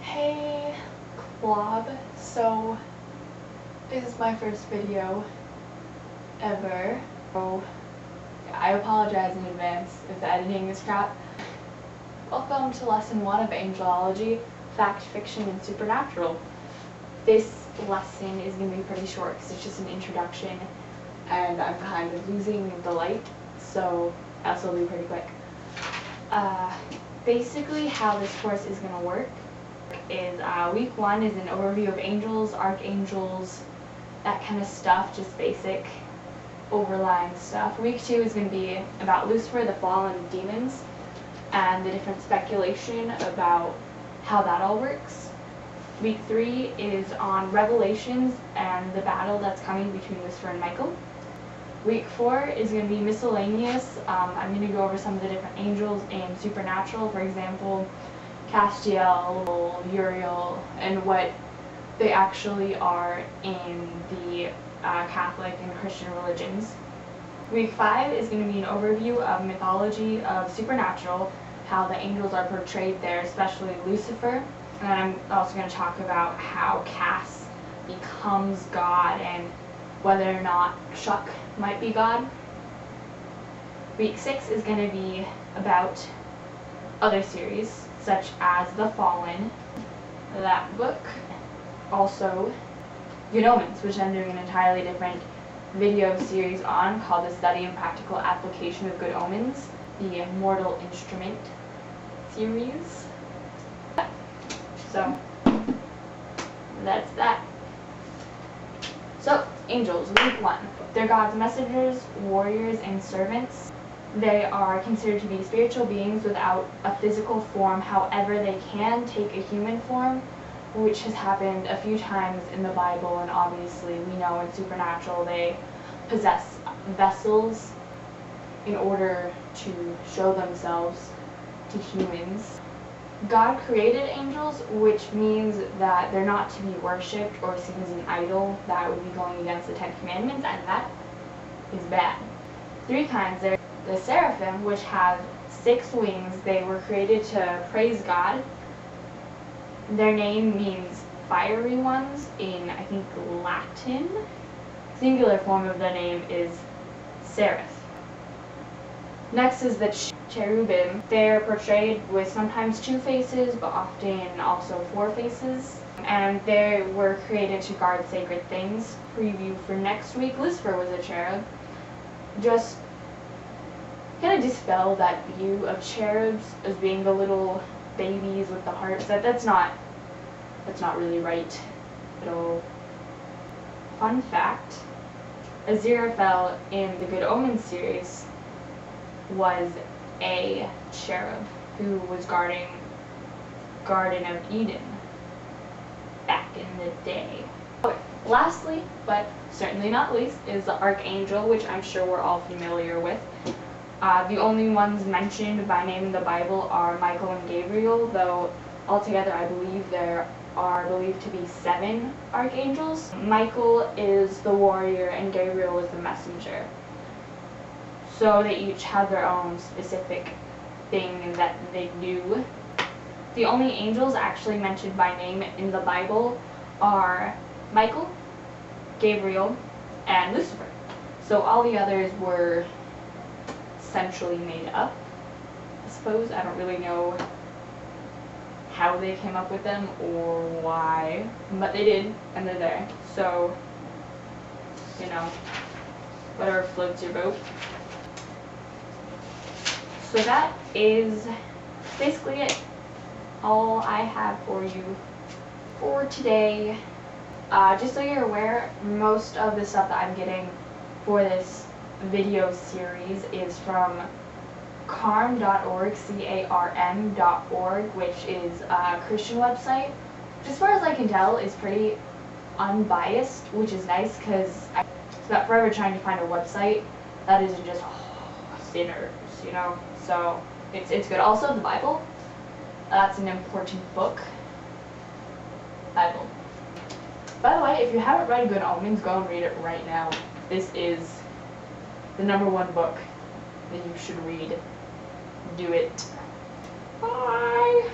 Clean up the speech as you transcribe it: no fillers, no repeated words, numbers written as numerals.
Hey Glob, so this is my first video ever, so I apologize in advance if the editing is crap. Welcome to lesson 1 of Angelology, Fact, Fiction, and Supernatural. This lesson is going to be pretty short because it's just an introduction and I'm kind of losing the light, so this will be pretty quick. Basically how this course is going to work is week 1 is an overview of angels, archangels, that kind of stuff, just basic overlying stuff. Week 2 is going to be about Lucifer, the fallen demons, and the different speculation about how that all works. Week 3 is on Revelations and the battle that's coming between Lucifer and Michael. Week 4 is going to be miscellaneous. I'm going to go over some of the different angels in Supernatural, for example, Castiel, Uriel, and what they actually are in the Catholic and Christian religions. Week 5 is going to be an overview of mythology of Supernatural, how the angels are portrayed there, especially Lucifer. And then I'm also going to talk about how Cass becomes God and whether or not Chuck might be God. Week 6 is going to be about other series, such as The Fallen, that book. Also, Good Omens, which I'm doing an entirely different video series on, called The Study and Practical Application of Good Omens, the Mortal Instrument series. So, that's that. So, angels, week 1. They're God's messengers, warriors, and servants. They are considered to be spiritual beings without a physical form. However, they can take a human form, which has happened a few times in the Bible, and obviously we know in Supernatural they possess vessels in order to show themselves to humans. God created angels, which means that they're not to be worshipped or seen as an idol. That would be going against the 10 Commandments, and that is bad. 3 kinds. There's the seraphim, which have 6 wings. They were created to praise God. Their name means fiery ones in, I think, Latin. Singular form of the name is seraph. Next is the cherubim. They're portrayed with sometimes 2 faces, but often also 4 faces. And they were created to guard sacred things. Preview for next week, Lucifer was a cherub. Just kind of dispel that view of cherubs as being the little babies with the hearts. That's not really right at all. Fun fact, Aziraphale in the Good Omens series was a cherub who was guarding Garden of Eden back in the day. Okay. Lastly, but certainly not least, is the Archangel, which I'm sure we're all familiar with. The only ones mentioned by name in the Bible are Michael and Gabriel, though altogether I believe there are believed to be 7 archangels. Michael is the warrior and Gabriel is the messenger. So they each have their own specific thing that they do. The only angels actually mentioned by name in the Bible are Michael, Gabriel, and Lucifer. So all the others were essentially made up, I suppose. I don't really know how they came up with them or why, but they did, and they're there. So, you know, whatever floats your boat. So that is basically it. All I have for you for today. Just so you're aware, most of the stuff that I'm getting for this video series is from carm.org, CARM.org, which is a Christian website. As far as I can tell, is pretty unbiased, which is nice because I'm not forever trying to find a website that isn't just sinners, you know. So it's good. Also, the Bible, that's an important book. Bible. By the way, if you haven't read Good Omens, go and read it right now. This is the #1 book that you should read. Do it. Bye!